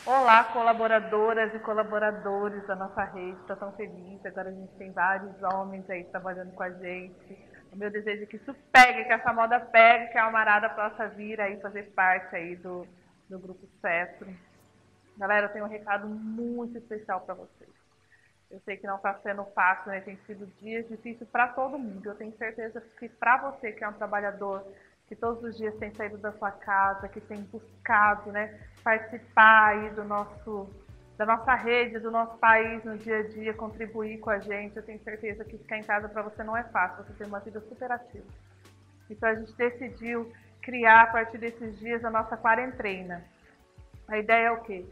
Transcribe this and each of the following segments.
Olá, colaboradoras e colaboradores da nossa rede, estou tão feliz. Agora a gente tem vários homens aí trabalhando com a gente. O meu desejo é que isso pegue, que essa moda pegue, que a Almarada possa vir aí fazer parte aí do Grupo Cetro. Galera, eu tenho um recado muito especial para vocês. Eu sei que não está sendo fácil, né? Tem sido dias difíceis para todo mundo. Eu tenho certeza que para você que é um trabalhador, que todos os dias tem saído da sua casa, que tem buscado, né, participar aí da nossa rede, do nosso país no dia a dia, contribuir com a gente, eu tenho certeza que ficar em casa para você não é fácil, você tem uma vida super ativa. Então a gente decidiu criar a partir desses dias a nossa quarentena. A ideia é o quê?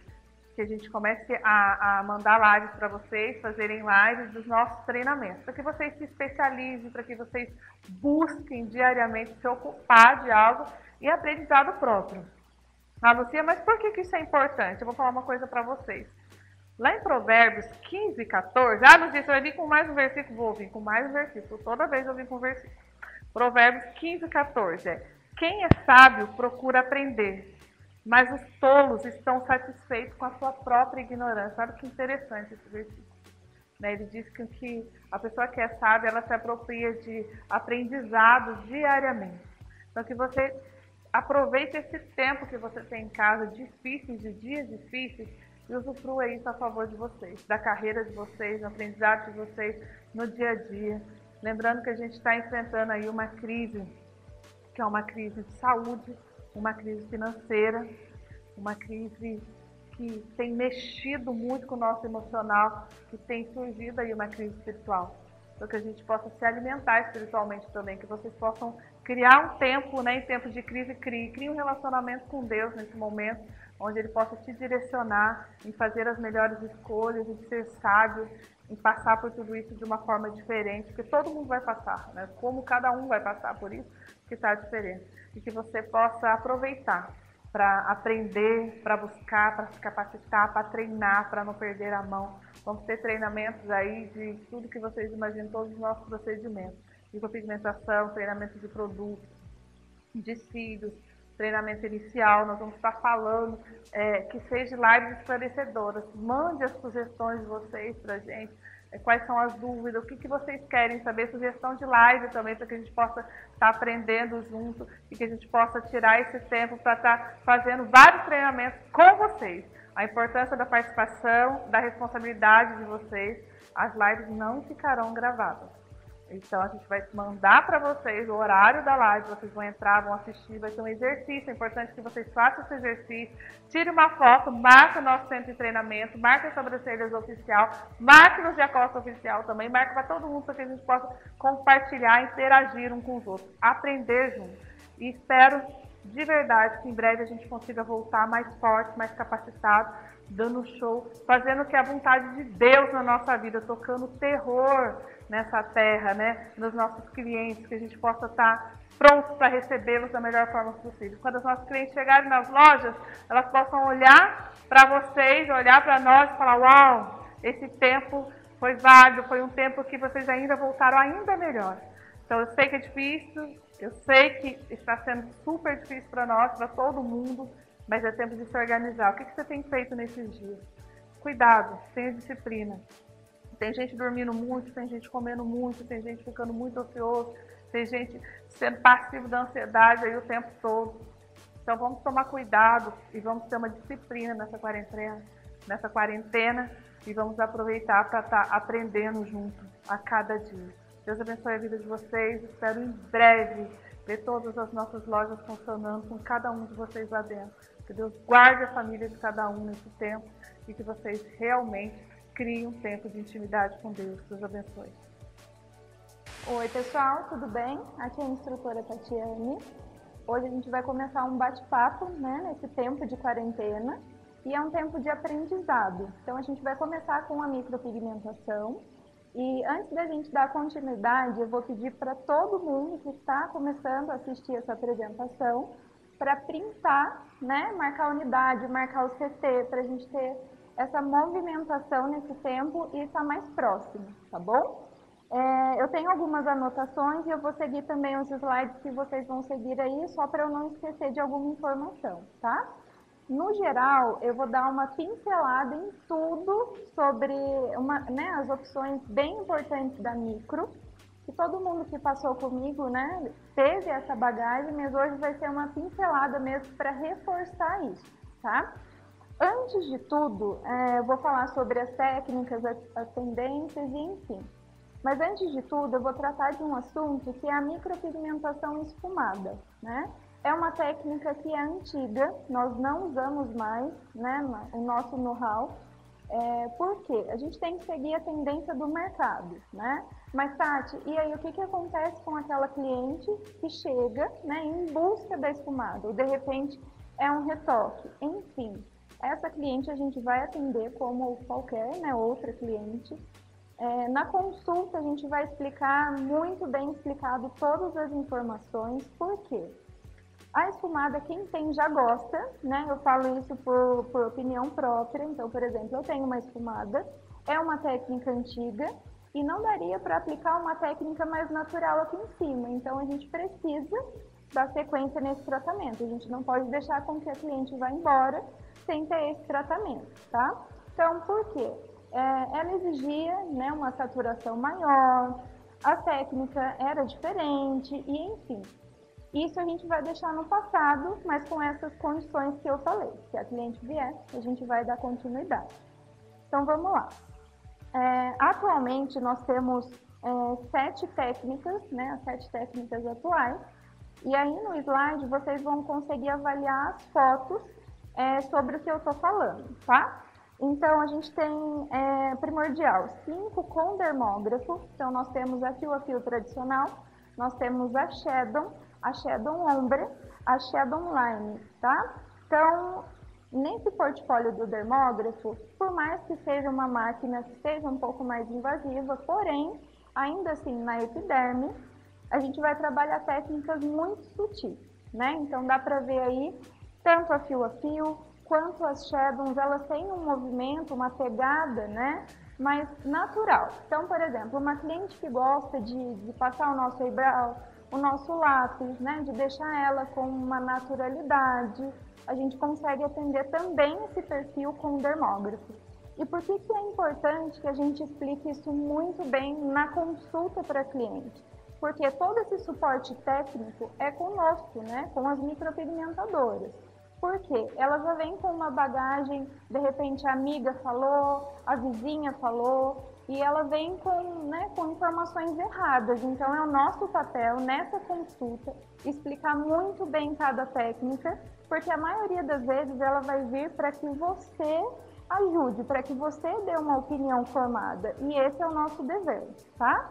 Que a gente comece a mandar lives para vocês, fazerem lives dos nossos treinamentos, para que vocês se especializem, para que vocês busquem diariamente se ocupar de algo e aprendizado próprio. Ah, Lucia, mas por que isso é importante? Eu vou falar uma coisa para vocês. Lá em Provérbios 15 e 14, Lucia, você vai vir com mais um versículo? Vou vir com mais um versículo, toda vez eu vim com um versículo. Provérbios 15 e 14 quem é sábio procura aprender, mas os tolos estão satisfeitos com a sua própria ignorância. Olha que interessante esse versículo. Ele diz que a pessoa que é sábia, ela se apropria de aprendizados diariamente. Então, que você aproveite esse tempo que você tem em casa, difíceis, de dias difíceis, e usufrua isso a favor de vocês, da carreira de vocês, no aprendizado de vocês, no dia a dia. Lembrando que a gente está enfrentando aí uma crise, que é uma crise de saúde, uma crise financeira, uma crise que tem mexido muito com o nosso emocional, que tem surgido aí uma crise espiritual. Então que a gente possa se alimentar espiritualmente também, que vocês possam criar um tempo, né, em tempos de crise, crie um relacionamento com Deus nesse momento, onde Ele possa te direcionar em fazer as melhores escolhas, em ser sábio, em passar por tudo isso de uma forma diferente, porque todo mundo vai passar, né? Como cada um vai passar por isso, que está diferente. E que você possa aproveitar para aprender, para buscar, para se capacitar, para treinar, para não perder a mão. Vamos ter treinamentos aí de tudo que vocês imaginam, todos os nossos procedimentos. Micropigmentação, treinamento de produtos, de cílios, treinamento inicial. Nós vamos estar falando que seja lives esclarecedoras. Mande as sugestões de vocês para a gente. Quais são as dúvidas, o que vocês querem saber, sugestão de live também, para que a gente possa estar aprendendo junto e que a gente possa tirar esse tempo para estar fazendo vários treinamentos com vocês. A importância da participação, da responsabilidade de vocês. As lives não ficarão gravadas. Então a gente vai mandar para vocês o horário da live, vocês vão entrar, vão assistir, vai ter um exercício, é importante que vocês façam esse exercício, tire uma foto, marque o nosso centro de treinamento, marque a Sobrancelhas Oficial, marque no Dia Costa Oficial também, marque para todo mundo para que a gente possa compartilhar, interagir um com os outros, aprender junto. E espero de verdade que em breve a gente consiga voltar mais forte, mais capacitado, dando show, fazendo o que é a vontade de Deus na nossa vida, tocando terror nessa terra, né, nos nossos clientes, que a gente possa estar prontos para recebê-los da melhor forma possível. Quando os nossos clientes chegarem nas lojas, elas possam olhar para vocês, olhar para nós e falar: uau, esse tempo foi válido, foi um tempo que vocês ainda voltaram ainda melhor. Então eu sei que é difícil, eu sei que está sendo super difícil para nós, para todo mundo, mas é tempo de se organizar. O que você tem feito nesses dias? Cuidado, tenha disciplina. Tem gente dormindo muito, tem gente comendo muito, tem gente ficando muito ocioso, tem gente sendo passivo da ansiedade aí o tempo todo. Então vamos tomar cuidado e vamos ter uma disciplina nessa quarentena e vamos aproveitar para estar aprendendo junto a cada dia. Deus abençoe a vida de vocês, espero em breve ver todas as nossas lojas funcionando com cada um de vocês lá dentro. Que Deus guarde a família de cada um nesse tempo e que vocês realmente criem um tempo de intimidade com Deus. Deus abençoe. Oi pessoal, tudo bem? Aqui é a instrutora Tatiane. Hoje a gente vai começar um bate-papo, né, nesse tempo de quarentena, e é um tempo de aprendizado. Então a gente vai começar com a micropigmentação. E antes da gente dar continuidade, eu vou pedir para todo mundo que está começando a assistir essa apresentação para printar, né, marcar a unidade, marcar o CT, para a gente ter essa movimentação nesse tempo e estar mais próximo, tá bom? Eu tenho algumas anotações e eu vou seguir também os slides que vocês vão seguir aí, só para eu não esquecer de alguma informação, tá? No geral, eu vou dar uma pincelada em tudo sobre as opções bem importantes da micro, que todo mundo que passou comigo, né, teve essa bagagem, mas hoje vai ser uma pincelada mesmo para reforçar isso, tá? Antes de tudo, eu vou falar sobre as técnicas, as tendências e enfim. Mas antes de tudo, eu vou tratar de um assunto que é a micropigmentação esfumada, né? É uma técnica que é antiga, nós não usamos mais, né, o nosso know-how. Por quê? A gente tem que seguir a tendência do mercado, né? Mas, Tati, e aí o que acontece com aquela cliente que chega, né, em busca da esfumada? Ou, de repente, é um retoque. Enfim, essa cliente a gente vai atender como qualquer, né, outra cliente. Na consulta, a gente vai explicar, muito bem explicado, todas as informações. Por quê? A esfumada, quem tem já gosta, né? Eu falo isso por opinião própria. Então, por exemplo, eu tenho uma esfumada, é uma técnica antiga e não daria para aplicar uma técnica mais natural aqui em cima. Então, a gente precisa dar sequência nesse tratamento. A gente não pode deixar com que a cliente vá embora sem ter esse tratamento, tá? Então, por quê? Ela exigia, né, uma saturação maior, a técnica era diferente e, enfim. Isso a gente vai deixar no passado, mas com essas condições que eu falei. Se a cliente vier, a gente vai dar continuidade. Então, vamos lá. Atualmente, nós temos 7 técnicas, né, as 7 técnicas atuais. E aí, no slide, vocês vão conseguir avaliar as fotos sobre o que eu estou falando, tá? Então, a gente tem, primordial, 5 com dermógrafo. Então, nós temos a fio tradicional, nós temos a Shadow Ombre, a Shadow Line, tá? Então, nesse portfólio do dermógrafo, por mais que seja uma máquina que seja um pouco mais invasiva, porém, ainda assim, na epiderme, a gente vai trabalhar técnicas muito sutis, né? Então, dá para ver aí, tanto a fio, quanto as shadows, elas têm um movimento, uma pegada, né, mais natural. Então, por exemplo, uma cliente que gosta de passar o nosso eyebrow, o nosso lápis, né, de deixar ela com uma naturalidade, a gente consegue atender também esse perfil com o dermógrafo. E por que é importante que a gente explique isso muito bem na consulta para cliente? Porque todo esse suporte técnico é conosco, né, com as micropigmentadoras. Por quê? Ela já vem com uma bagagem, de repente a amiga falou, a vizinha falou, e ela vem com informações erradas. Então, é o nosso papel, nessa consulta, explicar muito bem cada técnica, porque a maioria das vezes ela vai vir para que você ajude, para que você dê uma opinião formada. E esse é o nosso dever, tá?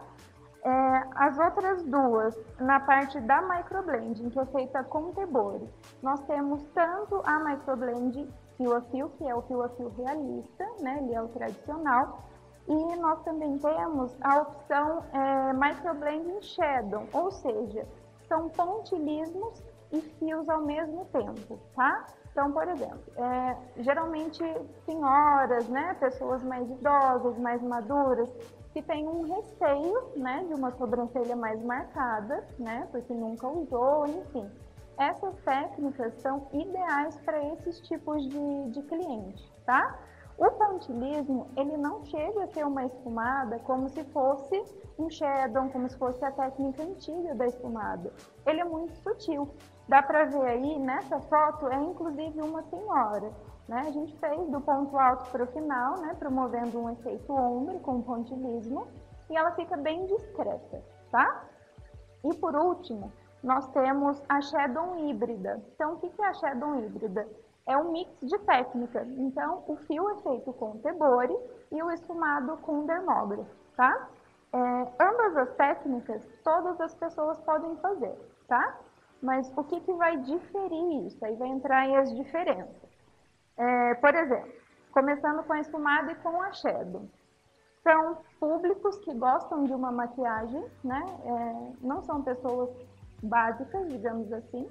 As outras duas, na parte da microblending, que é feita com Tebori, nós temos tanto a microblend fio a fio, que é o fio a fio realista, né, ele é o tradicional, e nós também temos a opção microblending shadow, ou seja, são pontilismos e fios ao mesmo tempo, tá? Então, por exemplo, geralmente senhoras, né, pessoas mais idosas, mais maduras, que tem um receio, né, de uma sobrancelha mais marcada, né, porque nunca usou, enfim. Essas técnicas são ideais para esses tipos de cliente, tá? O pontilismo, ele não chega a ser uma esfumada como se fosse um shadow, como se fosse a técnica antiga da esfumada. Ele é muito sutil. Dá para ver aí, nessa foto, é inclusive uma senhora. Né? A gente fez do ponto alto para o final, né, promovendo um efeito ombre com pontilismo, e ela fica bem discreta, tá? E por último, nós temos a Shadow híbrida. Então, o que é a Shadow híbrida? É um mix de técnica. Então, o fio é feito com Tebori e o esfumado com dermógrafo, tá? Ambas as técnicas, todas as pessoas podem fazer, tá? Mas o que vai diferir isso? Aí vai entrar aí as diferenças. Por exemplo, começando com a esfumada e com a shadow. São públicos que gostam de uma maquiagem, né? Não são pessoas básicas, digamos assim.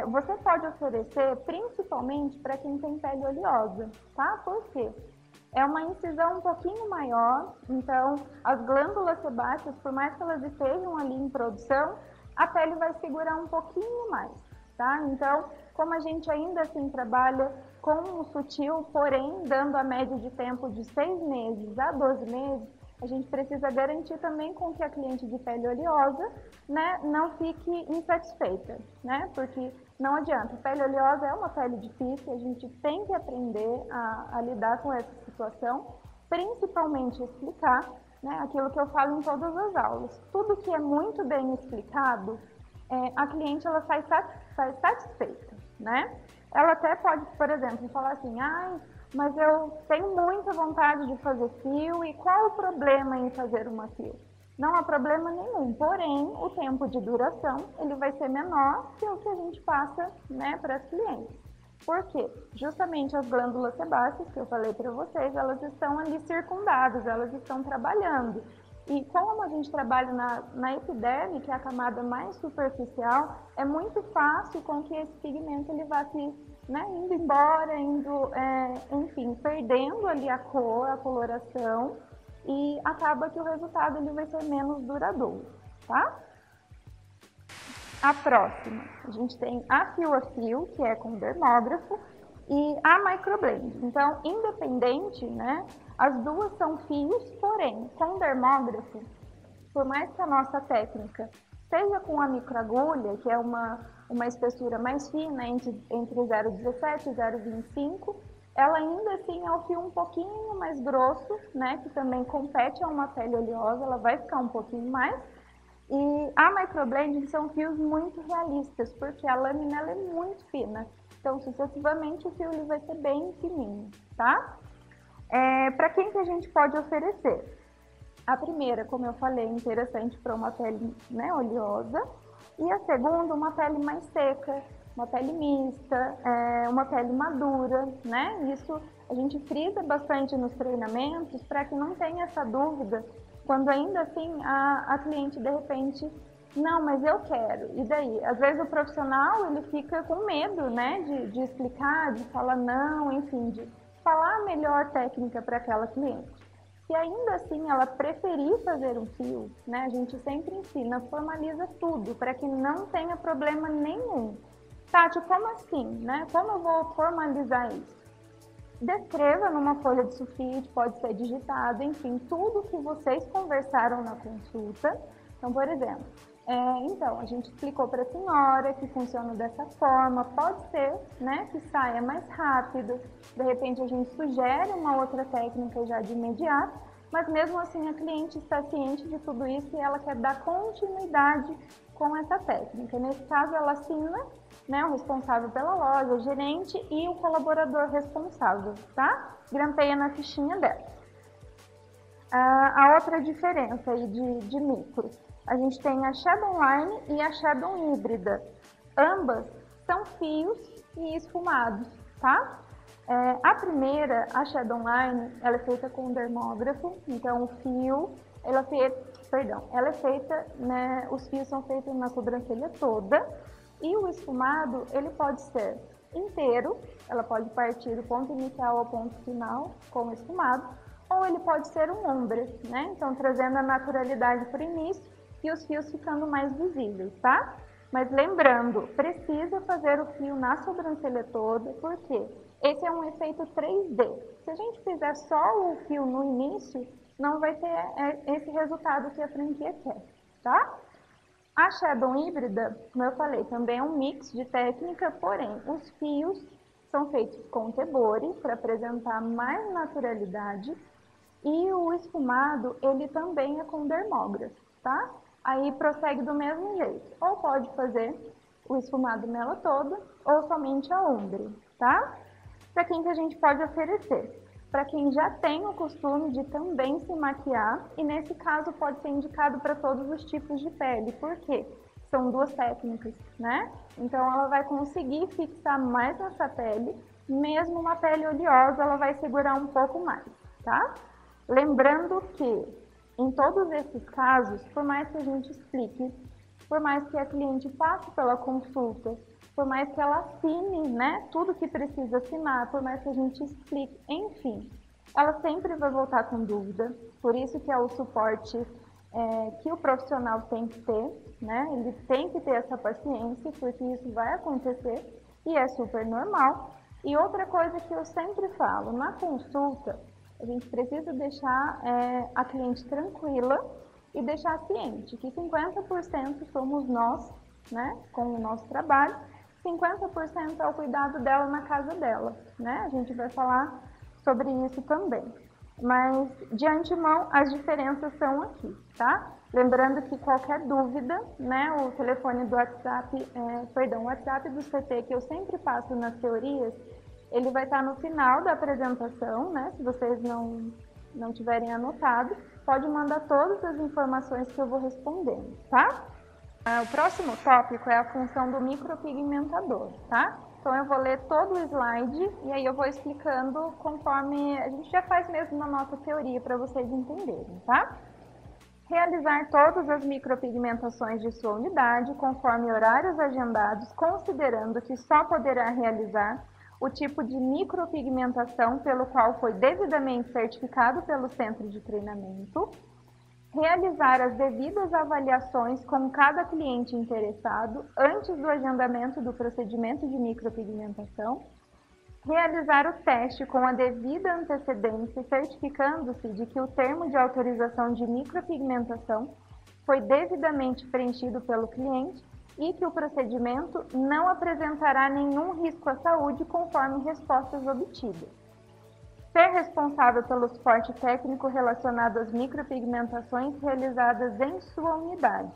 Você pode oferecer principalmente para quem tem pele oleosa, tá? Por quê? É uma incisão um pouquinho maior, então as glândulas sebáceas, por mais que elas estejam ali em produção, a pele vai segurar um pouquinho mais, tá? Então, como a gente ainda assim trabalha com um sutil, porém dando a média de tempo de 6 meses a 12 meses, a gente precisa garantir também com que a cliente de pele oleosa, né, não fique insatisfeita, né? Porque não adianta, pele oleosa é uma pele difícil, a gente tem que aprender a lidar com essa situação, principalmente explicar, né, aquilo que eu falo em todas as aulas. Tudo que é muito bem explicado, a cliente ela sai satisfeita, né? Ela até pode, por exemplo, falar assim, mas eu tenho muita vontade de fazer fio e qual o problema em fazer uma fio? Não há problema nenhum, porém o tempo de duração ele vai ser menor que o que a gente passa, né, para as clientes. Por quê? Justamente as glândulas sebáceas que eu falei para vocês, elas estão ali circundadas, elas estão trabalhando. E como a gente trabalha na epiderme, que é a camada mais superficial, é muito fácil com que esse pigmento ele vá se, né, indo embora, enfim, perdendo ali a cor, a coloração, e acaba que o resultado ele vai ser menos duradouro, tá? A próxima, a gente tem a fio, que é com dermógrafo, e a microblend. Então, independente, né, as duas são fios, porém, com dermógrafo, por mais que a nossa técnica seja com a microagulha, que é uma espessura mais fina, entre 0,17 e 0,25, ela ainda assim é um fio um pouquinho mais grosso, né, que também compete a uma pele oleosa, ela vai ficar um pouquinho mais. E a microblending são fios muito realistas, porque a lâmina ela é muito fina. Então, sucessivamente, o fio ele vai ser bem fininho, tá? Para quem que a gente pode oferecer? A primeira, como eu falei, interessante para uma pele, né, oleosa. E a segunda, uma pele mais seca, uma pele mista, uma pele madura, né? Isso a gente frisa bastante nos treinamentos para que não tenha essa dúvida quando ainda assim a cliente de repente, não, mas eu quero. E daí? Às vezes o profissional ele fica com medo, né, de explicar, de falar não, enfim, de falar a melhor técnica para aquela cliente. Se ainda assim ela preferir fazer um fio, né, a gente sempre ensina, formaliza tudo para que não tenha problema nenhum. Tati, como assim, né? Como eu vou formalizar isso? Descreva numa folha de sulfite, pode ser digitado, enfim, tudo que vocês conversaram na consulta. Então, por exemplo, então, a gente explicou para a senhora que funciona dessa forma, pode ser, né, que saia mais rápido, de repente a gente sugere uma outra técnica já de imediato, mas mesmo assim a cliente está ciente de tudo isso e ela quer dar continuidade com essa técnica. Nesse caso, ela assina, né, o responsável pela loja, o gerente e o colaborador responsável, tá? Grampeia na fichinha dela. A outra diferença aí de micro, a gente tem a Shadow Line e a Shadow híbrida. Ambas são fios e esfumados, tá? A primeira, a Shadow Line, ela é feita com dermógrafo, então o fio, ela é feita, né, os fios são feitos na sobrancelha toda, e o esfumado, ele pode ser inteiro, ela pode partir do ponto inicial ao ponto final com o esfumado, ou ele pode ser um ombre, né? Então trazendo a naturalidade para o início e os fios ficando mais visíveis, tá? Mas lembrando, precisa fazer o fio na sobrancelha toda, porque esse é um efeito 3D. Se a gente fizer só o fio no início, não vai ter esse resultado que a franquia quer, tá? A Shadow híbrida, como eu falei, também é um mix de técnica, porém, os fios são feitos com tebore para apresentar mais naturalidade e o esfumado, ele também é com dermógrafo, tá? Aí prossegue do mesmo jeito, ou pode fazer o esfumado nela toda, ou somente a ombre, tá? Para quem que a gente pode oferecer? Para quem já tem o costume de também se maquiar, e nesse caso pode ser indicado para todos os tipos de pele, por quê? São duas técnicas, né? Então ela vai conseguir fixar mais nessa pele, mesmo uma pele oleosa, ela vai segurar um pouco mais, tá? Lembrando que em todos esses casos, por mais que a gente explique, por mais que a cliente passe pela consulta, por mais que ela assine, né, tudo que precisa assinar, por mais que a gente explique, enfim, ela sempre vai voltar com dúvida. Por isso que é o suporte que o profissional tem que ter, né? Ele tem que ter essa paciência, porque isso vai acontecer. e é super normal. E outra coisa que eu sempre falo, na consulta, a gente precisa deixar a cliente tranquila e deixar ciente que 50% somos nós, né, com o nosso trabalho, 50% é o cuidado dela na casa dela, né? A gente vai falar sobre isso também. Mas, de antemão, as diferenças são aqui, tá? Lembrando que qualquer dúvida, né, o telefone do WhatsApp, o WhatsApp do CT, que eu sempre passo nas teorias, ele vai estar no final da apresentação, né? Se vocês não tiverem anotado, pode mandar todas as informações que eu vou respondendo, tá? O próximo tópico é a função do micropigmentador, tá? Então eu vou ler todo o slide e aí eu vou explicando conforme a gente já faz mesmo na nossa teoria para vocês entenderem, tá? Realizar todas as micropigmentações de sua unidade conforme horários agendados, considerando que só poderá realizar o tipo de micropigmentação pelo qual foi devidamente certificado pelo centro de treinamento. Realizar as devidas avaliações com cada cliente interessado antes do agendamento do procedimento de micropigmentação. Realizar o teste com a devida antecedência, certificando-se de que o termo de autorização de micropigmentação foi devidamente preenchido pelo cliente e que o procedimento não apresentará nenhum risco à saúde conforme respostas obtidas. Ser responsável pelo suporte técnico relacionado às micropigmentações realizadas em sua unidade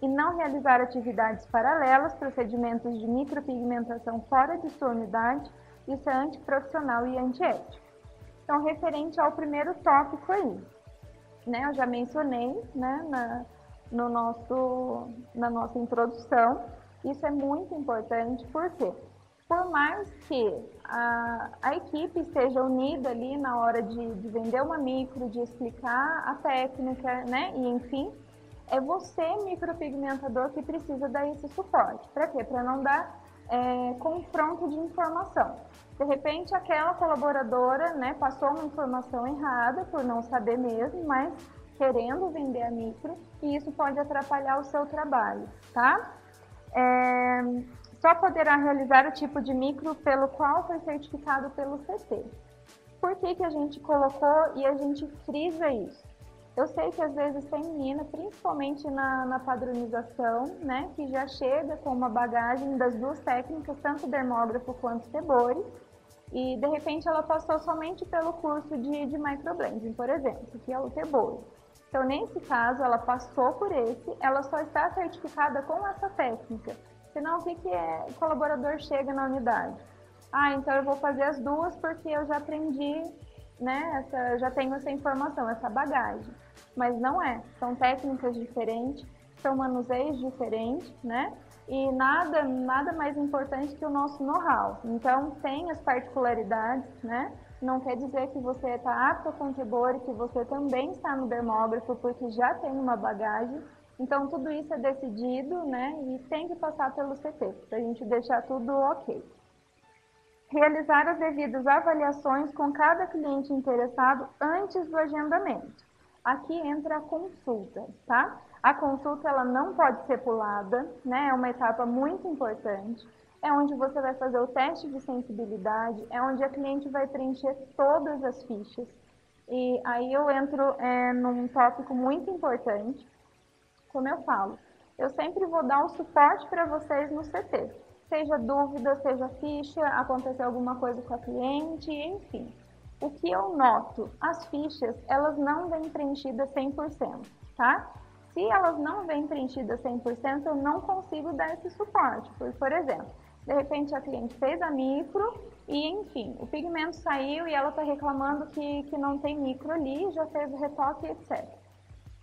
e não realizar atividades paralelas, procedimentos de micropigmentação fora de sua unidade, isso é antiprofissional e antiético. Então, referente ao primeiro tópico aí, né, eu já mencionei, né, na nossa introdução, isso é muito importante, por quê? Por mais que a equipe esteja unida ali na hora de vender uma micro, de explicar a técnica, né? E enfim, é você, micropigmentador, que precisa dar esse suporte. Para quê? Para não dar confronto de informação. De repente, aquela colaboradora, né, passou uma informação errada por não saber mesmo, mas querendo vender a micro, e isso pode atrapalhar o seu trabalho, tá? Só poderá realizar o tipo de micro pelo qual foi certificado pelo CT. Por que a gente colocou e a gente frisa isso? Eu sei que às vezes tem menina, principalmente na padronização, né, que já chega com uma bagagem das duas técnicas, tanto dermógrafo quanto Tebori, e de repente ela passou somente pelo curso de microblending, por exemplo, que é o Tebori. Então, nesse caso, ela passou por esse, ela só está certificada com essa técnica. Senão, o que o colaborador chega na unidade? Ah, então eu vou fazer as duas porque eu já aprendi, né, já tenho essa informação, essa bagagem. Mas não é, são técnicas diferentes, são manuseios diferentes, né? E nada mais importante que o nosso know-how. Então, tem as particularidades, né? Não quer dizer que você está apto com o Tebori, que você também está no dermógrafo, porque já tem uma bagagem. Então, tudo isso é decidido, né? E tem que passar pelo CT, para a gente deixar tudo ok. Realizar as devidas avaliações com cada cliente interessado antes do agendamento. Aqui entra a consulta, tá? A consulta, ela não pode ser pulada, né? É uma etapa muito importante. É onde você vai fazer o teste de sensibilidade, é onde a cliente vai preencher todas as fichas. E aí eu entro num tópico muito importante. Como eu falo, eu sempre vou dar o suporte para vocês no CT. Seja dúvida, seja ficha, acontecer alguma coisa com a cliente, enfim. O que eu noto, as fichas, elas não vêm preenchidas 100%, tá? Se elas não vêm preenchidas 100%, eu não consigo dar esse suporte. Por exemplo, de repente a cliente fez a micro e, enfim, o pigmento saiu e ela está reclamando que não tem micro ali, já fez o retoque, etc.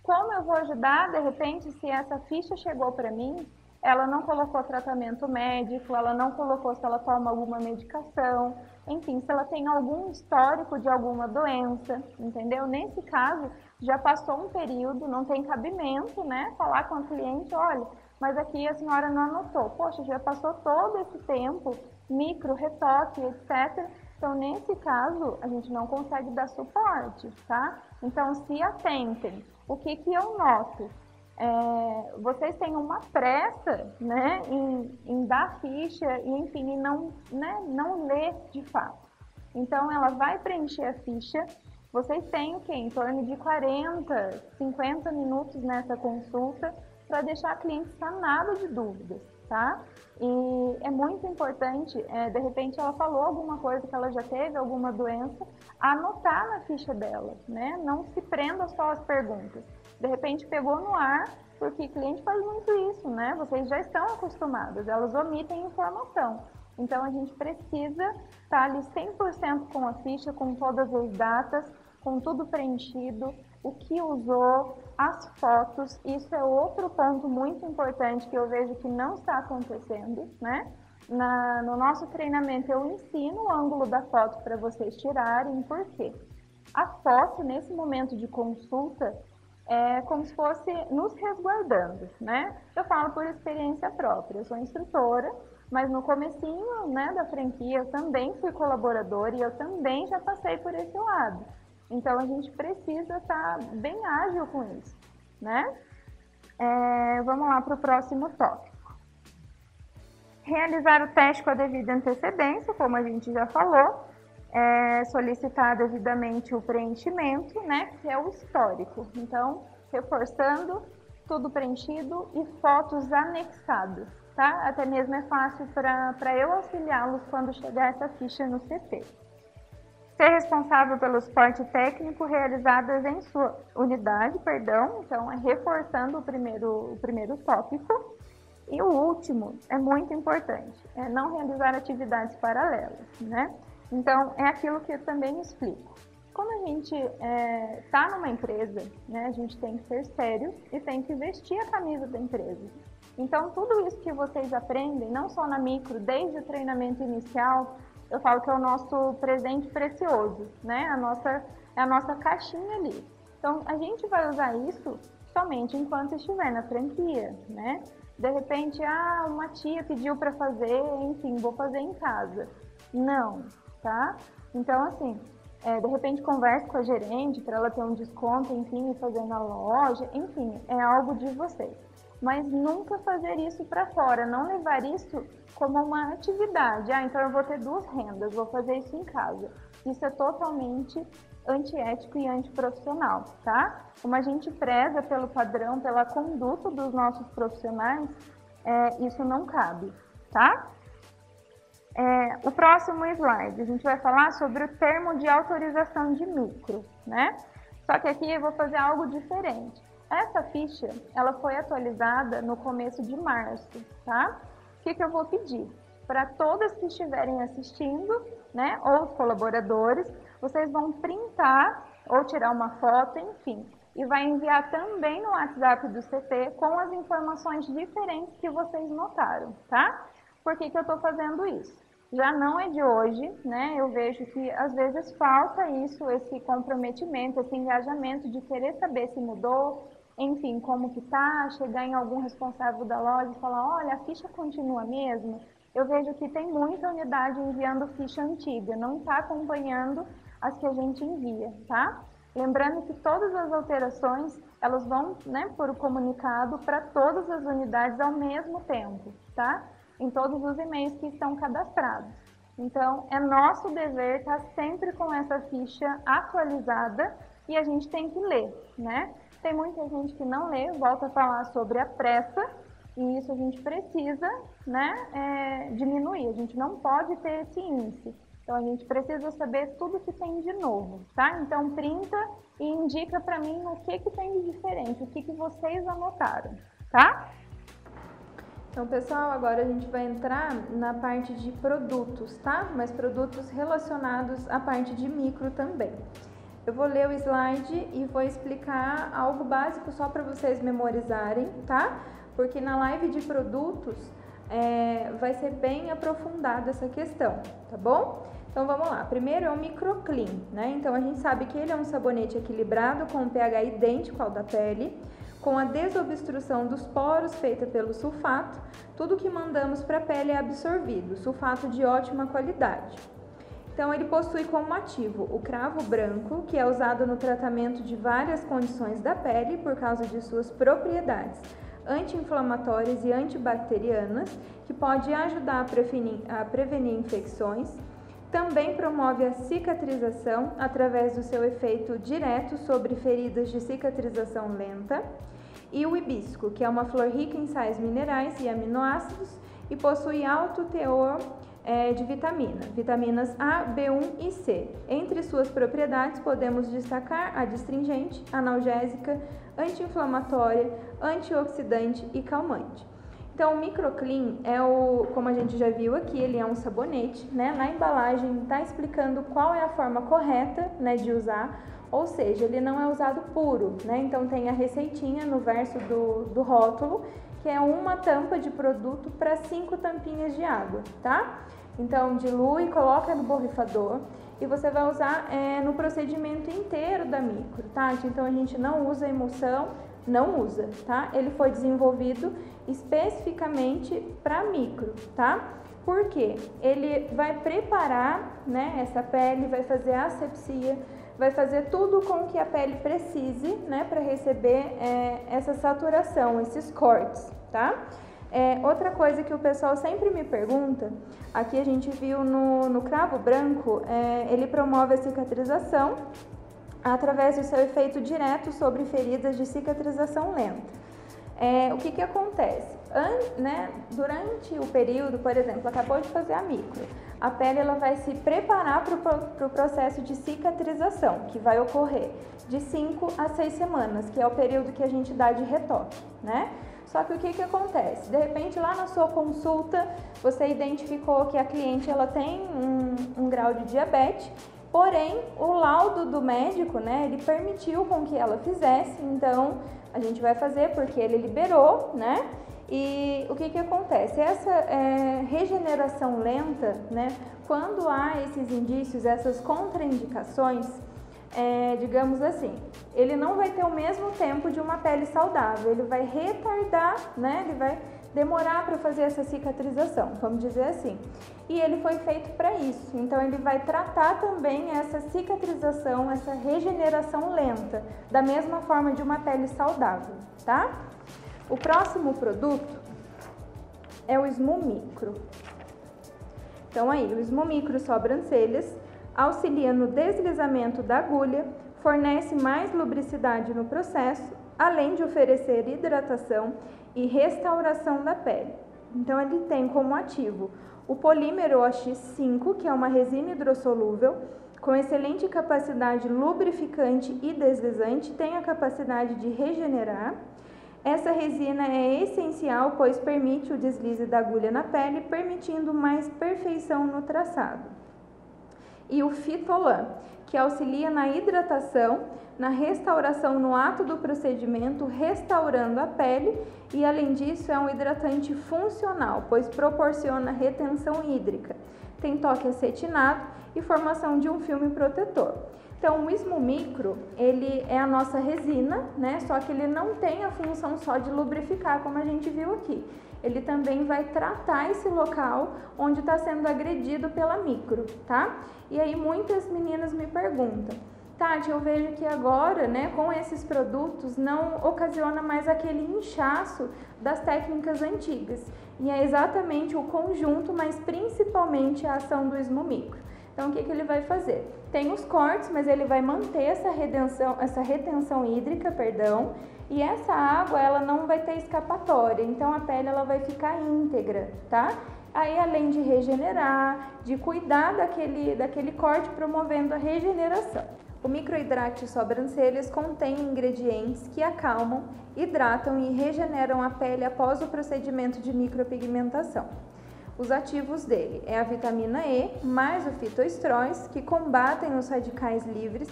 Como eu vou ajudar, de repente, se essa ficha chegou para mim, ela não colocou tratamento médico, ela não colocou se ela toma alguma medicação, enfim, se ela tem algum histórico de alguma doença, entendeu? Nesse caso, já passou um período, não tem cabimento, né? Falar com a cliente, olha, mas aqui a senhora não anotou. Poxa, já passou todo esse tempo, micro, retoque, etc. Então, nesse caso, a gente não consegue dar suporte, tá? Então, se atentem. O que eu noto? vocês têm uma pressa, né, em dar ficha e, enfim, em não, né, não ler de fato. Então, ela vai preencher a ficha. Vocês têm o quê? Em torno de 40, 50 minutos nessa consulta para deixar a cliente sanada de dúvidas, tá? E é muito importante, de repente ela falou alguma coisa que ela já teve, alguma doença, anotar na ficha dela, né? Não se prenda só às perguntas. De repente pegou no ar, porque cliente faz muito isso, né? Vocês já estão acostumados, elas omitem informação. Então a gente precisa estar ali 100% com a ficha, com todas as datas, com tudo preenchido, o que usou, as fotos. Isso é outro ponto muito importante que eu vejo que não está acontecendo, né? No nosso treinamento eu ensino o ângulo da foto para vocês tirarem, por quê? A foto, nesse momento de consulta, é como se fosse nos resguardando, né? Eu falo por experiência própria, eu sou instrutora, mas no comecinho, né, da franquia eu também fui colaboradora e eu também já passei por esse lado. Então a gente precisa estar bem ágil com isso, né? Vamos lá para o próximo tópico. Realizar o teste com a devida antecedência, como a gente já falou. Solicitar devidamente o preenchimento, né, que é o histórico. Então, reforçando, tudo preenchido e fotos anexadas, tá? Até mesmo é fácil para eu auxiliá-los quando chegar essa ficha no CT. Ser responsável pelo suporte técnico realizadas em sua unidade, então reforçando o primeiro tópico. E o último é muito importante, é não realizar atividades paralelas, né? Então, é aquilo que eu também explico. Quando a gente está numa empresa, né, a gente tem que ser sério e tem que vestir a camisa da empresa. Então, tudo isso que vocês aprendem, não só na micro, desde o treinamento inicial, eu falo que é o nosso presente precioso, né? A nossa caixinha ali. Então, a gente vai usar isso somente enquanto estiver na franquia, né? De repente, uma tia pediu para fazer, enfim, vou fazer em casa. Não, tá? Então, assim, de repente converse com a gerente para ela ter um desconto, enfim, e fazer na loja, enfim, é algo de vocês. Mas nunca fazer isso para fora, não levar isso como uma atividade. Então eu vou ter duas rendas, vou fazer isso em casa. Isso é totalmente antiético e antiprofissional, tá? Como a gente preza pelo padrão, pela conduta dos nossos profissionais, isso não cabe, tá? O próximo slide, a gente vai falar sobre o termo de autorização de micro, né? Só que aqui eu vou fazer algo diferente. Essa ficha, ela foi atualizada no começo de março, tá? O que eu vou pedir? Para todas que estiverem assistindo, né, ou os colaboradores, vocês vão printar ou tirar uma foto, enfim, e vai enviar também no WhatsApp do CT com as informações diferentes que vocês notaram, tá? Por que eu estou fazendo isso? Já não é de hoje, né? Eu vejo que às vezes falta isso, esse comprometimento, esse engajamento de querer saber se mudou, enfim, como que tá, chegar em algum responsável da loja e falar, olha, a ficha continua mesmo. Eu vejo que tem muita unidade enviando ficha antiga, não está acompanhando as que a gente envia, tá? Lembrando que todas as alterações, elas vão, né, por comunicado para todas as unidades ao mesmo tempo, tá? Em todos os e-mails que estão cadastrados. Então, é nosso dever estar sempre com essa ficha atualizada e a gente tem que ler, né? Tem muita gente que não lê, volta a falar sobre a pressa, e isso a gente precisa, né, diminuir. A gente não pode ter esse índice. Então, a gente precisa saber tudo que tem de novo, tá? Então, printa e indica para mim o que tem de diferente, o que vocês anotaram, tá? Então, pessoal, agora a gente vai entrar na parte de produtos, tá? Mas produtos relacionados à parte de micro também. Eu vou ler o slide e vou explicar algo básico só para vocês memorizarem, tá? Porque na live de produtos vai ser bem aprofundada essa questão, tá bom? Então vamos lá. Primeiro é o microclean, né? Então a gente sabe que ele é um sabonete equilibrado com um pH idêntico ao da pele, com a desobstrução dos poros feita pelo sulfato. Tudo que mandamos para a pele é absorvido, sulfato de ótima qualidade. Então, ele possui como ativo o cravo branco, que é usado no tratamento de várias condições da pele por causa de suas propriedades anti-inflamatórias e antibacterianas, que pode ajudar a prevenir infecções. Também promove a cicatrização através do seu efeito direto sobre feridas de cicatrização lenta. E o hibisco, que é uma flor rica em sais minerais e aminoácidos e possui alto teor de vitaminas A, B1 e C. Entre suas propriedades podemos destacar a astringente, analgésica, anti-inflamatória, antioxidante e calmante. Então, o Microclean como a gente já viu aqui, ele é um sabonete, né? Na embalagem está explicando qual é a forma correta, né, de usar, ou seja, ele não é usado puro, né? Então, tem a receitinha no verso do rótulo, que é uma tampa de produto para 5 tampinhas de água, tá? Então, dilui, coloca no borrifador e você vai usar no procedimento inteiro da micro, tá? Então, a gente não usa emulsão, não usa, tá? Ele foi desenvolvido especificamente para micro, tá? Por quê? Ele vai preparar, né, essa pele, vai fazer asepsia, vai fazer tudo com o que a pele precise, né, para receber essa saturação, esses cortes, tá? Outra coisa que o pessoal sempre me pergunta, aqui a gente viu no cravo branco, ele promove a cicatrização através do seu efeito direto sobre feridas de cicatrização lenta. O que acontece? Durante o período, por exemplo, acabou de fazer a micro, a pele ela vai se preparar para o processo de cicatrização, que vai ocorrer de 5 a 6 semanas, que é o período que a gente dá de retoque, né? Só que o que acontece? De repente, lá na sua consulta, você identificou que a cliente ela tem um grau de diabetes, porém, o laudo do médico, né, ele permitiu com que ela fizesse, então a gente vai fazer porque ele liberou, né? E o que acontece? Essa regeneração lenta, né, quando há esses indícios, essas contraindicações, digamos assim, ele não vai ter o mesmo tempo de uma pele saudável, ele vai retardar, né, ele vai demorar para fazer essa cicatrização, vamos dizer assim. E ele foi feito para isso, então ele vai tratar também essa cicatrização, essa regeneração lenta, da mesma forma de uma pele saudável, tá? O próximo produto é o Smumicro. Então aí, o Smumicro sobrancelhas auxilia no deslizamento da agulha, fornece mais lubricidade no processo, além de oferecer hidratação e restauração da pele. Então ele tem como ativo o polímero OX5, que é uma resina hidrossolúvel, com excelente capacidade lubrificante e deslizante, tem a capacidade de regenerar. Essa resina é essencial, pois permite o deslize da agulha na pele, permitindo mais perfeição no traçado. E o Phytolan, que auxilia na hidratação, na restauração no ato do procedimento, restaurando a pele e, além disso, é um hidratante funcional, pois proporciona retenção hídrica, tem toque acetinado e formação de um filme protetor. Então, o Smumicro, ele é a nossa resina, né? Só que ele não tem a função só de lubrificar, como a gente viu aqui. Ele também vai tratar esse local onde está sendo agredido pela micro, tá? E aí muitas meninas me perguntam, Tati, eu vejo que agora, né, com esses produtos, não ocasiona mais aquele inchaço das técnicas antigas. E é exatamente o conjunto, mas principalmente a ação do Smumicro. Então, o que ele vai fazer? Tem os cortes, mas ele vai manter essa retenção hídrica, e essa água ela não vai ter escapatória, então a pele ela vai ficar íntegra, tá? Aí, além de regenerar, de cuidar daquele corte, promovendo a regeneração. O microhidrate sobrancelhas contém ingredientes que acalmam, hidratam e regeneram a pele após o procedimento de micropigmentação. Os ativos dele é a vitamina E mais o fitoestróis, que combatem os radicais livres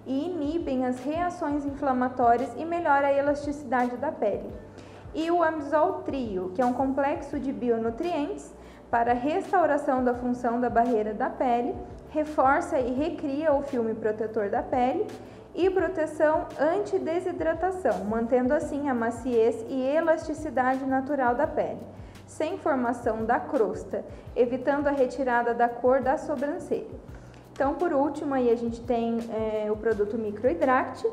e inibem as reações inflamatórias e melhora a elasticidade da pele. E o Amisol Trio, que é um complexo de bionutrientes para a restauração da função da barreira da pele, reforça e recria o filme protetor da pele e proteção anti-desidratação, mantendo assim a maciez e elasticidade natural da pele, sem formação da crosta, evitando a retirada da cor da sobrancelha. Então, por último, aí a gente tem o produto Micro-Hydract.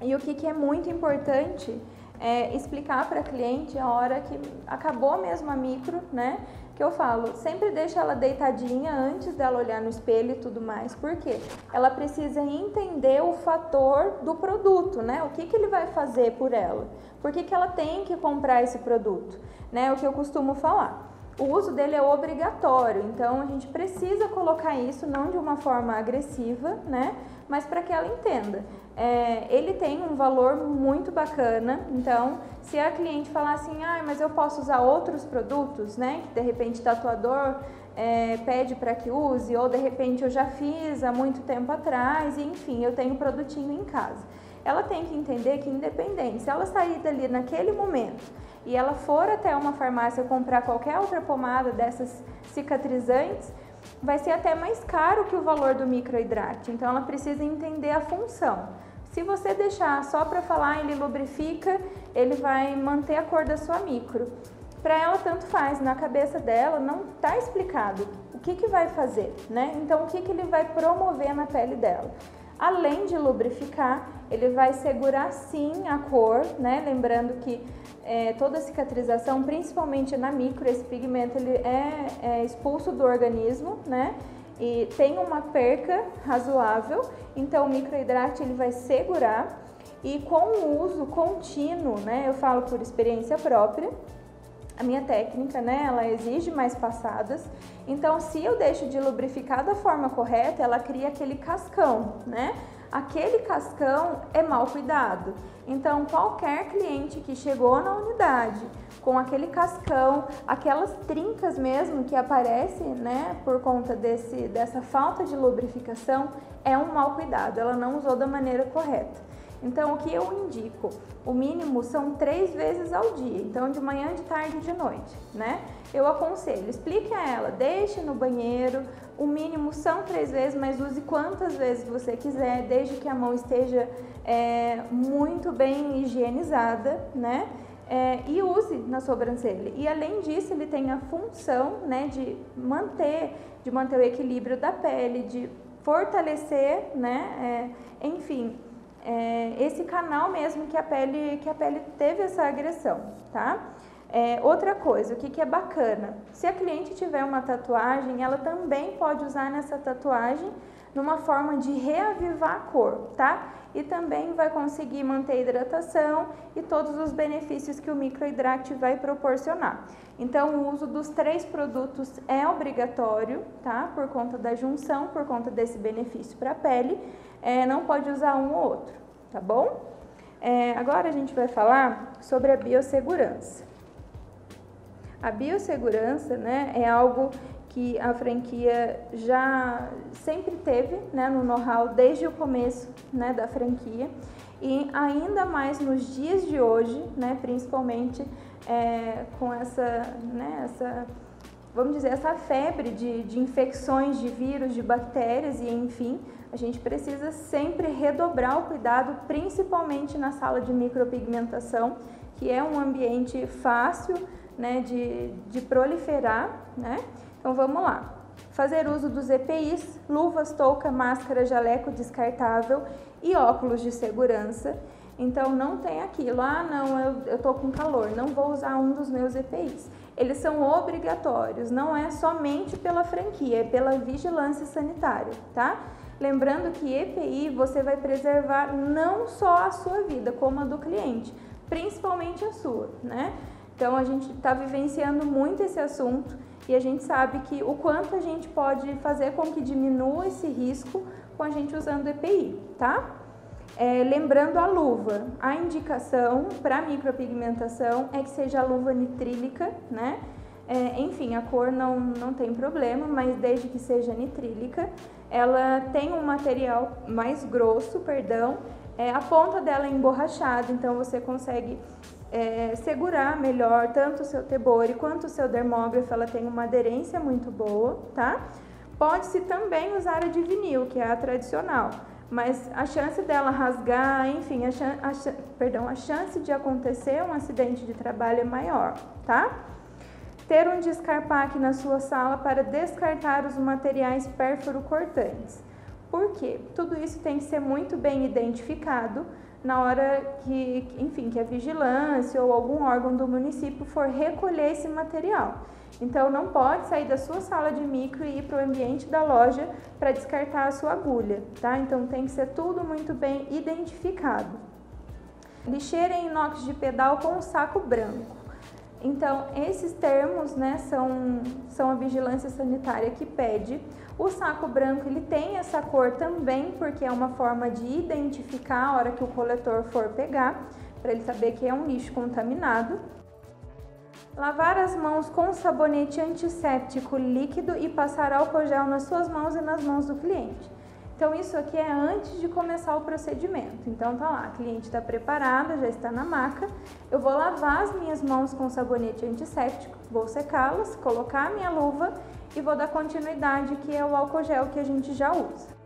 E o que é muito importante é explicar para a cliente a hora que acabou mesmo a micro, né? Que eu falo, sempre deixa ela deitadinha antes dela olhar no espelho e tudo mais. Por quê? Ela precisa entender o fator do produto, né? O que ele vai fazer por ela? Por que ela tem que comprar esse produto? Né? O que eu costumo falar. O uso dele é obrigatório, então a gente precisa colocar isso não de uma forma agressiva, né? Mas para que ela entenda. Ele tem um valor muito bacana, então se a cliente falar assim, mas eu posso usar outros produtos, né? Que de repente tatuador pede para que use, ou de repente eu já fiz há muito tempo atrás, e enfim, eu tenho um produtinho em casa. Ela tem que entender que independente, se ela sair dali naquele momento e ela for até uma farmácia comprar qualquer outra pomada dessas cicatrizantes, vai ser até mais caro que o valor do Micro-Hydract. Então ela precisa entender a função. Se você deixar só para falar, ele lubrifica, ele vai manter a cor da sua micro. Para ela tanto faz, na cabeça dela não está explicado o que vai fazer, né? Então o que ele vai promover na pele dela. Além de lubrificar, ele vai segurar sim a cor, né? Lembrando que toda cicatrização, principalmente na micro, esse pigmento ele é expulso do organismo, né? E tem uma perca razoável, então o Micro-Hydract ele vai segurar, e com o uso contínuo, né? Eu falo por experiência própria, a minha técnica, né? Ela exige mais passadas, então se eu deixo de lubrificar da forma correta, ela cria aquele cascão, né? Aquele cascão é mal cuidado. Então, qualquer cliente que chegou na unidade com aquele cascão, aquelas trincas mesmo que aparecem, né, por conta dessa falta de lubrificação, é um mau cuidado, ela não usou da maneira correta. Então, o que eu indico? O mínimo são 3 vezes ao dia, então de manhã, de tarde e de noite, né? Eu aconselho, explique a ela, deixe no banheiro, o mínimo são 3 vezes, mas use quantas vezes você quiser, desde que a mão esteja muito bem higienizada, né? E use na sobrancelha. E além disso, ele tem a função, né, de manter o equilíbrio da pele, de fortalecer, né, enfim, esse canal mesmo que a pele teve essa agressão, tá? Outra coisa, o que é bacana, se a cliente tiver uma tatuagem, ela também pode usar nessa tatuagem numa forma de reavivar a cor, tá? E também vai conseguir manter a hidratação e todos os benefícios que o Micro-Hydract vai proporcionar. Então, o uso dos 3 produtos é obrigatório, tá? Por conta da junção, por conta desse benefício para a pele, não pode usar um ou outro, tá bom? Agora a gente vai falar sobre a biossegurança. A biossegurança, né, é algo que a franquia já sempre teve, né, no know-how desde o começo, né, da franquia, e ainda mais nos dias de hoje, né, principalmente com essa vamos dizer, essa febre de infecções, de vírus, de bactérias e enfim, a gente precisa sempre redobrar o cuidado, principalmente na sala de micropigmentação, que é um ambiente fácil, né, de proliferar, né? Então vamos lá. Fazer uso dos EPIs, luvas, touca, máscara, jaleco descartável e óculos de segurança. Então não tem aquilo, não, eu tô com calor, não vou usar um dos meus EPIs. Eles são obrigatórios, não é somente pela franquia, é pela vigilância sanitária, tá? Lembrando que EPI você vai preservar não só a sua vida, como a do cliente, principalmente a sua, né? Então a gente está vivenciando muito esse assunto e a gente sabe que o quanto a gente pode fazer com que diminua esse risco com a gente usando EPI, tá? Lembrando a luva, a indicação para micropigmentação é que seja a luva nitrílica, né? Enfim, a cor não tem problema, mas desde que seja nitrílica, ela tem um material mais grosso, a ponta dela é emborrachada, então você consegue segurar melhor tanto o seu tebore quanto o seu dermógrafo, ela tem uma aderência muito boa, tá? Pode-se também usar a de vinil, que é a tradicional, mas a chance dela rasgar, enfim, a chance de acontecer um acidente de trabalho é maior, tá? Ter um descarpaque na sua sala para descartar os materiais pérfuro cortantes. Por quê? Tudo isso tem que ser muito bem identificado na hora que, enfim, que a vigilância ou algum órgão do município for recolher esse material. Então, não pode sair da sua sala de micro e ir para o ambiente da loja para descartar a sua agulha, tá? Então, tem que ser tudo muito bem identificado. Lixeira em inox de pedal com saco branco. Então, esses termos, né, são a vigilância sanitária que pede. O saco branco, ele tem essa cor também, porque é uma forma de identificar a hora que o coletor for pegar, para ele saber que é um lixo contaminado. Lavar as mãos com sabonete antisséptico líquido e passar álcool gel nas suas mãos e nas mãos do cliente. Então, isso aqui é antes de começar o procedimento. Então, tá lá, a cliente está preparada, já está na maca. Eu vou lavar as minhas mãos com sabonete antisséptico, vou secá-las, colocar a minha luva e vou dar continuidade, que é o álcool gel que a gente já usa.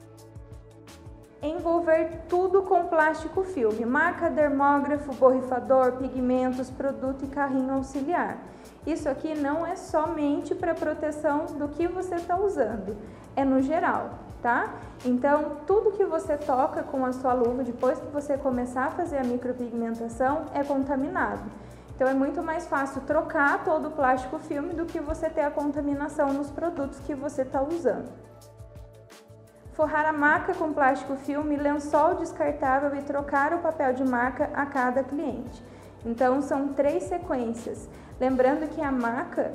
Envolver tudo com plástico filme, maca, dermógrafo, borrifador, pigmentos, produto e carrinho auxiliar. Isso aqui não é somente para proteção do que você está usando, é no geral, tá? Então, tudo que você toca com a sua luva, depois que você começar a fazer a micropigmentação, é contaminado. Então, é muito mais fácil trocar todo o plástico filme do que você ter a contaminação nos produtos que você está usando. Forrar a maca com plástico filme, lençol descartável e trocar o papel de maca a cada cliente. Então, são 3 sequências. Lembrando que a maca,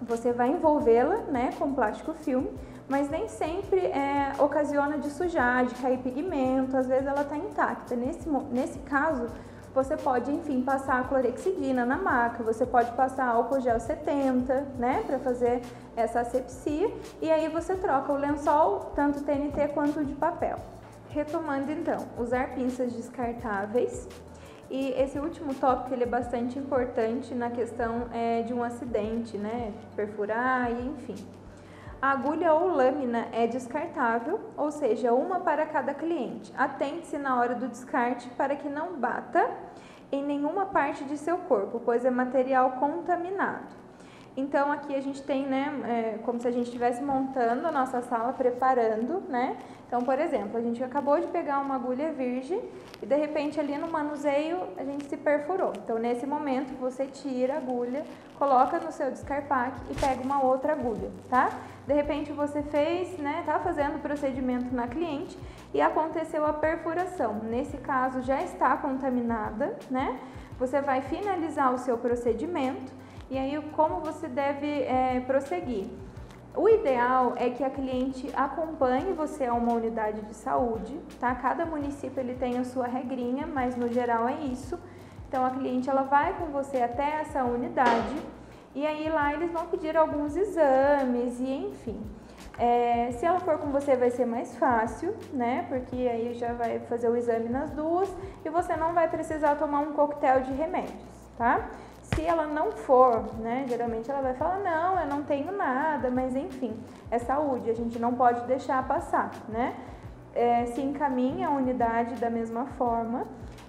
você vai envolvê-la, né, com plástico filme, mas nem sempre ocasiona de sujar, de cair pigmento, às vezes ela está intacta. Nesse caso, você pode, enfim, passar a clorexidina na maca, você pode passar álcool gel 70, né, para fazer essa asepsia, e aí você troca o lençol, tanto TNT quanto de papel. Retomando então, usar pinças descartáveis. E esse último tópico ele é bastante importante na questão de um acidente, né, perfurar e enfim. A agulha ou lâmina é descartável, ou seja, uma para cada cliente. Atente-se na hora do descarte para que não bata em nenhuma parte de seu corpo, pois é material contaminado. Então, aqui a gente tem, né, como se a gente estivesse montando a nossa sala, preparando, né? Então, por exemplo, a gente acabou de pegar uma agulha virgem e, de repente, ali no manuseio, a gente se perfurou. Então, nesse momento, você tira a agulha, coloca no seu descarpaque e pega uma outra agulha, tá? De repente, você fez, né, tá fazendo o procedimento na cliente e aconteceu a perfuração. Nesse caso, já está contaminada, né? Você vai finalizar o seu procedimento. E aí, como você deve prosseguir? O ideal é que a cliente acompanhe você a uma unidade de saúde, tá? Cada município ele tem a sua regrinha, mas no geral é isso. Então, a cliente ela vai com você até essa unidade e aí lá eles vão pedir alguns exames e enfim. Se ela for com você vai ser mais fácil, né? Porque aí já vai fazer o exame nas duas e você não vai precisar tomar um coquetel de remédios, tá? Se ela não for, né, geralmente ela vai falar, não, eu não tenho nada, mas enfim, é saúde, a gente não pode deixar passar, né? Se encaminha a unidade da mesma forma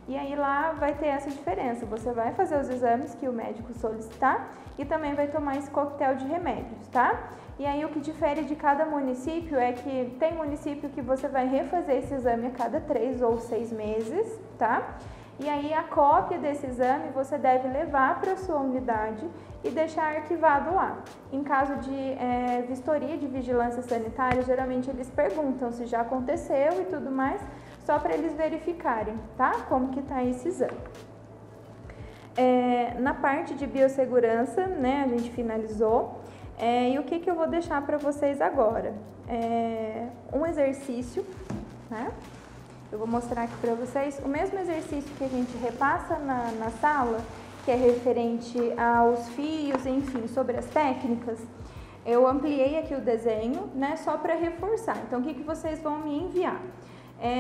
e aí lá vai ter essa diferença, você vai fazer os exames que o médico solicitar e também vai tomar esse coquetel de remédios, tá? E aí o que difere de cada município é que tem município que você vai refazer esse exame a cada 3 ou 6 meses, tá? E aí a cópia desse exame você deve levar para a sua unidade e deixar arquivado lá. Em caso de vistoria de vigilância sanitária, geralmente eles perguntam se já aconteceu e tudo mais, só para eles verificarem, tá? Como que tá esse exame. Na parte de biossegurança, né, a gente finalizou. E o que eu vou deixar para vocês agora? Um exercício, né? Eu vou mostrar aqui para vocês o mesmo exercício que a gente repassa na sala, que é referente aos fios, enfim, sobre as técnicas. Eu ampliei aqui o desenho, né, só para reforçar. Então, o que vocês vão me enviar?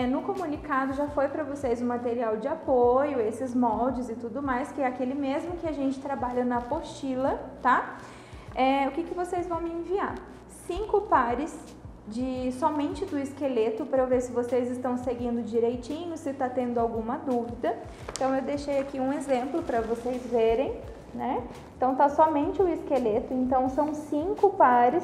No comunicado já foi para vocês o material de apoio, esses moldes e tudo mais, que é aquele mesmo que a gente trabalha na apostila, tá? O que vocês vão me enviar? 5 pares somente do esqueleto, para eu ver se vocês estão seguindo direitinho, se está tendo alguma dúvida. Então, eu deixei aqui um exemplo para vocês verem, né? Então, tá somente o esqueleto, então são 5 pares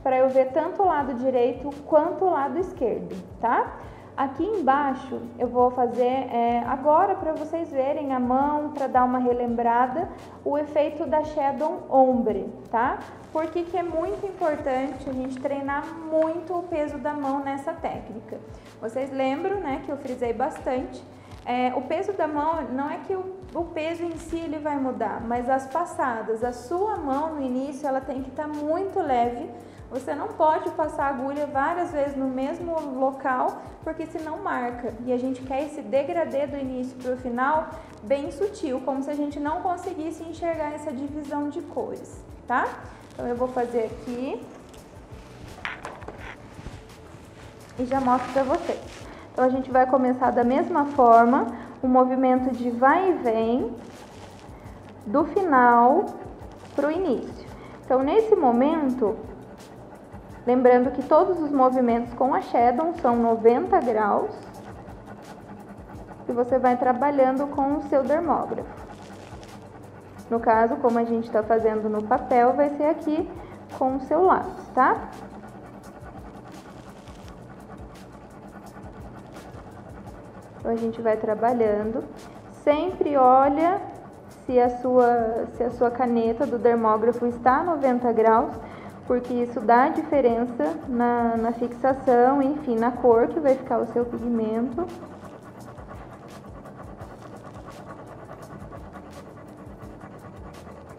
para eu ver tanto o lado direito quanto o lado esquerdo, tá? Aqui embaixo eu vou fazer agora para vocês verem a mão, para dar uma relembrada, o efeito da Shadow Ombre, tá? Por que que é muito importante a gente treinar muito o peso da mão nessa técnica? Vocês lembram, né, que eu frisei bastante. O peso da mão, não é que o peso em si ele vai mudar, mas as passadas, a sua mão no início ela tem que estar muito leve. Você não pode passar a agulha várias vezes no mesmo local, porque senão marca. E a gente quer esse degradê do início para o final bem sutil, como se a gente não conseguisse enxergar essa divisão de cores, tá? Então eu vou fazer aqui e já mostro para vocês. Então a gente vai começar da mesma forma, um movimento de vai e vem, do final para o início. Então nesse momento, lembrando que todos os movimentos com a Shadow são 90 graus, e você vai trabalhando com o seu dermógrafo. No caso, como a gente está fazendo no papel, vai ser aqui com o seu lápis, tá? Então a gente vai trabalhando, sempre olha se a sua caneta do dermógrafo está a 90 graus, porque isso dá diferença na fixação, enfim, na cor que vai ficar o seu pigmento.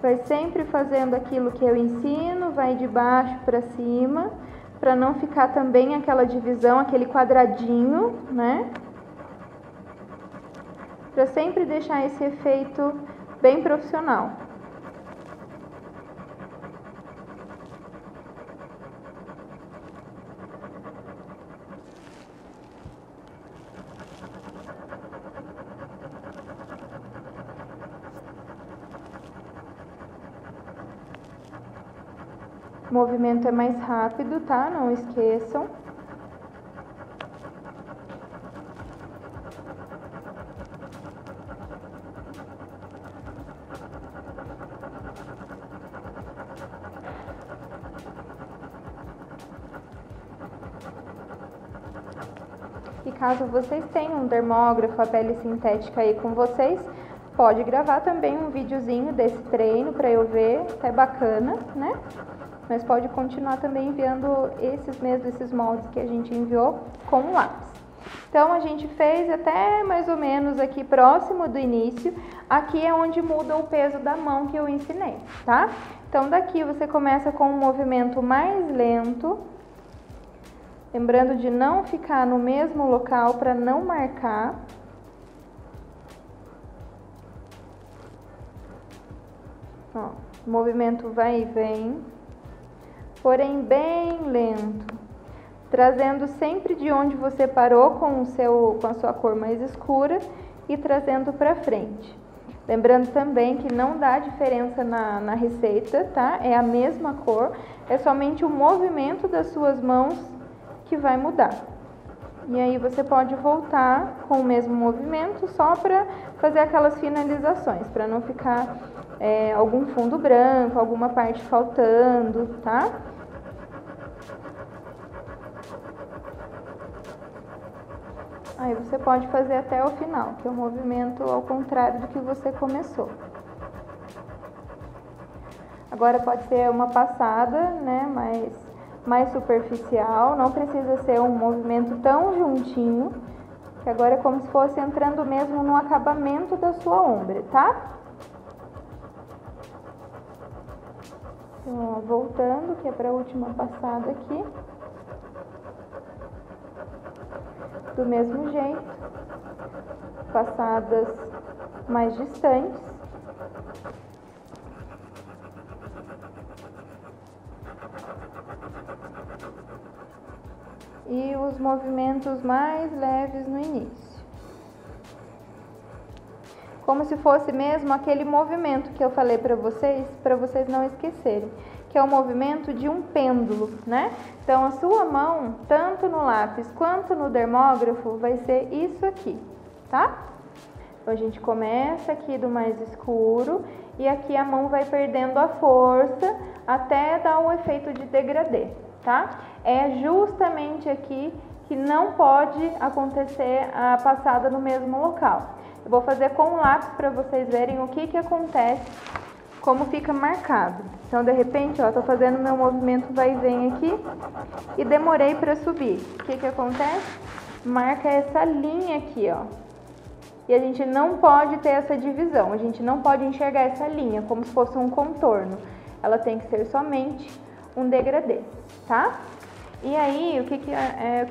Vai sempre fazendo aquilo que eu ensino, vai de baixo para cima, para não ficar também aquela divisão, aquele quadradinho, né? Para sempre deixar esse efeito bem profissional. O movimento é mais rápido, tá? Não esqueçam. E caso vocês tenham um dermógrafo, a pele sintética aí com vocês, pode gravar também um videozinho desse treino para eu ver, é bacana, né? Mas pode continuar também enviando esses moldes que a gente enviou com o lápis. Então a gente fez até mais ou menos aqui próximo do início. Aqui é onde muda o peso da mão que eu ensinei, tá? Então daqui você começa com um movimento mais lento. Lembrando de não ficar no mesmo local para não marcar. Ó, o movimento vai e vem, porém bem lento, trazendo sempre de onde você parou com a sua cor mais escura e trazendo para frente. Lembrando também que não dá diferença na receita, tá? É a mesma cor, é somente o movimento das suas mãos que vai mudar. E aí você pode voltar com o mesmo movimento só para fazer aquelas finalizações, para não ficar algum fundo branco, alguma parte faltando, tá? Aí você pode fazer até o final, que é o movimento ao contrário do que você começou. Agora pode ser uma passada, né, mais superficial, não precisa ser um movimento tão juntinho, que agora é como se fosse entrando mesmo no acabamento da sua ombre, tá? Então, ó, voltando, que é para a última passada aqui. Do mesmo jeito, passadas mais distantes. E os movimentos mais leves no início. Como se fosse mesmo aquele movimento que eu falei para vocês não esquecerem, que é o movimento de um pêndulo, né? Então a sua mão, tanto no lápis quanto no dermógrafo, vai ser isso aqui, tá? Então a gente começa aqui do mais escuro e aqui a mão vai perdendo a força até dar o efeito de degradê, tá? É justamente aqui que não pode acontecer a passada no mesmo local. Eu vou fazer com o lápis para vocês verem o que acontece, como fica marcado. Então, de repente, ó, tô fazendo meu movimento vai e vem aqui e demorei para subir. O que acontece? Marca essa linha aqui, ó. E a gente não pode ter essa divisão, a gente não pode enxergar essa linha como se fosse um contorno. Ela tem que ser somente um degradê, tá? E aí, o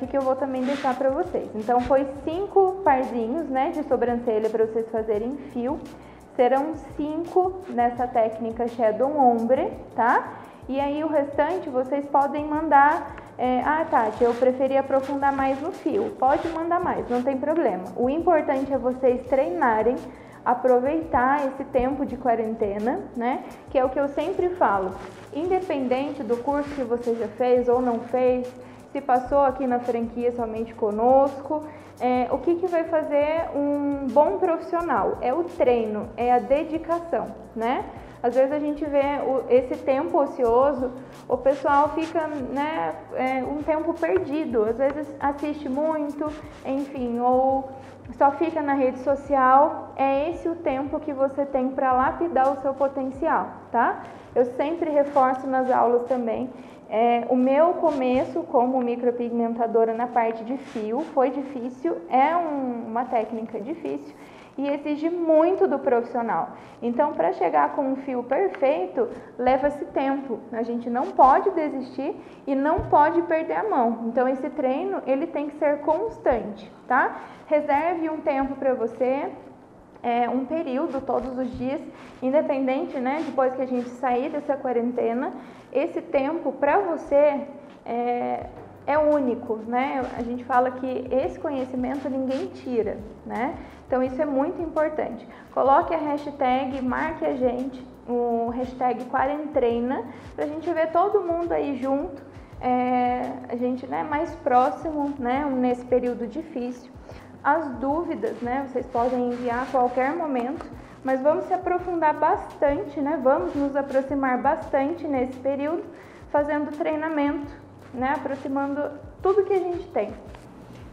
que eu vou também deixar para vocês? Então, foi 5 parzinhos, né, de sobrancelha para vocês fazerem fio. Serão 5 nessa técnica Shadow Ombre, tá? E aí, o restante, vocês podem mandar... Tati, eu preferi aprofundar mais no fio. Pode mandar mais, não tem problema. O importante é vocês treinarem, aproveitar esse tempo de quarentena, né? Que é o que eu sempre falo. Independente do curso que você já fez ou não fez, se passou aqui na franquia somente conosco, o que vai fazer um bom profissional? É o treino, é a dedicação, né? Às vezes a gente vê esse tempo ocioso, o pessoal fica, né, um tempo perdido, às vezes assiste muito, enfim, ou só fica na rede social. É esse o tempo que você tem para lapidar o seu potencial, tá? Eu sempre reforço nas aulas também. O meu começo como micropigmentadora na parte de fio foi difícil, uma técnica difícil e exige muito do profissional. Então, para chegar com um fio perfeito, leva-se tempo. A gente não pode desistir e não pode perder a mão. Então, esse treino, ele tem que ser constante, tá? Reserve um tempo para você, um período todos os dias, independente, né, depois que a gente sair dessa quarentena, esse tempo para você é único, né? A gente fala que esse conhecimento ninguém tira, né? Então isso é muito importante. Coloque a hashtag, marque a gente, o hashtag Quarentreina, pra gente ver todo mundo aí junto, a gente, né, mais próximo, né, nesse período difícil. As dúvidas, né, vocês podem enviar a qualquer momento, mas vamos se aprofundar bastante, né? Vamos nos aproximar bastante nesse período, fazendo treinamento, né? Aproximando tudo que a gente tem.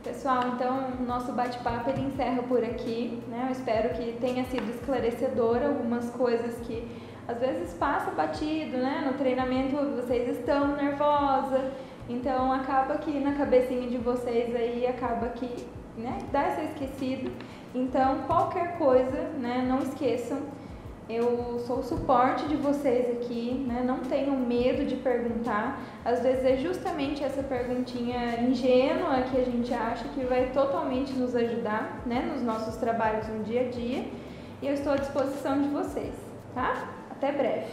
Pessoal, então o nosso bate-papo ele encerra por aqui, né? Eu espero que tenha sido esclarecedor algumas coisas que às vezes passa batido, né? No treinamento vocês estão nervosa, então acaba que na cabecinha de vocês aí acaba que, né, dá essa esquecida. Então qualquer coisa, né, não esqueçam, eu sou o suporte de vocês aqui, né? Não tenham medo de perguntar. Às vezes é justamente essa perguntinha ingênua que a gente acha que vai totalmente nos ajudar, né, nos nossos trabalhos no dia a dia. E eu estou à disposição de vocês, tá? Até breve!